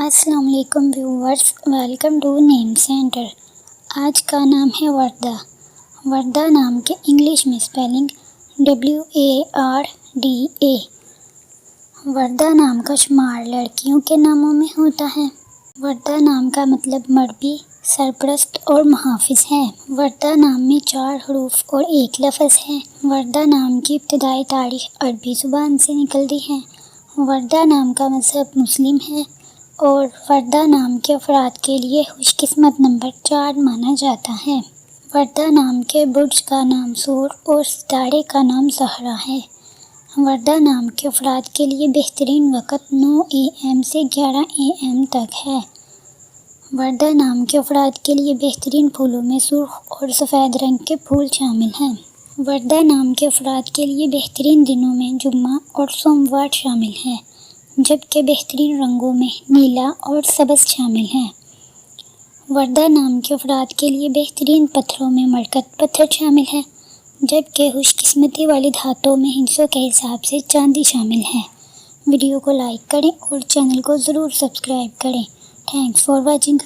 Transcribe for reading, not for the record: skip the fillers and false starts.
السلام علیکم viewers, welcome to name centre. آج کا نام ہے وردہ۔ وردہ نام کے انگلش میں اسپیلنگ WARDA۔ وردہ نام کا شمار لڑکیوں کے ناموں میں ہوتا ہے۔ وردہ نام کا مطلب مربی، سرپرست اور محافظ ہے۔ وردہ نام میں 4 حروف اور 1 لفظ ہے۔ وردہ نام کی ابتدائی تاریخ عربی زبان سے نکلتی ہے۔ وردہ نام کا مذہب مسلم ہے اور وردہ نام کے افراد کے لیے خوش قسمت نمبر 4 مانا جاتا ہے۔ وردہ نام کے برج کا نام سور اور ستارے کا نام زہرہ ہے۔ وردہ نام کے افراد کے لیے بہترین وقت 9 AM سے 11 AM تک ہے۔ وردہ نام کے افراد کے لیے بہترین پھولوں میں سرخ اور سفید رنگ کے پھول شامل ہیں۔ وردہ نام کے افراد کے لیے بہترین دنوں میں جمعہ اور سوموار شامل ہیں، جبکہ بہترین رنگوں میں نیلا اور سبز شامل ہیں۔ وردہ نام کے افراد کے لیے بہترین پتھروں میں مرکت پتھر شامل ہے، جبکہ خوش قسمتی والی دھاتوں میں ہندسوں کے حساب سے چاندی شامل ہے۔ ویڈیو کو لائک کریں اور چینل کو ضرور سبسکرائب کریں۔ Thanks for watching.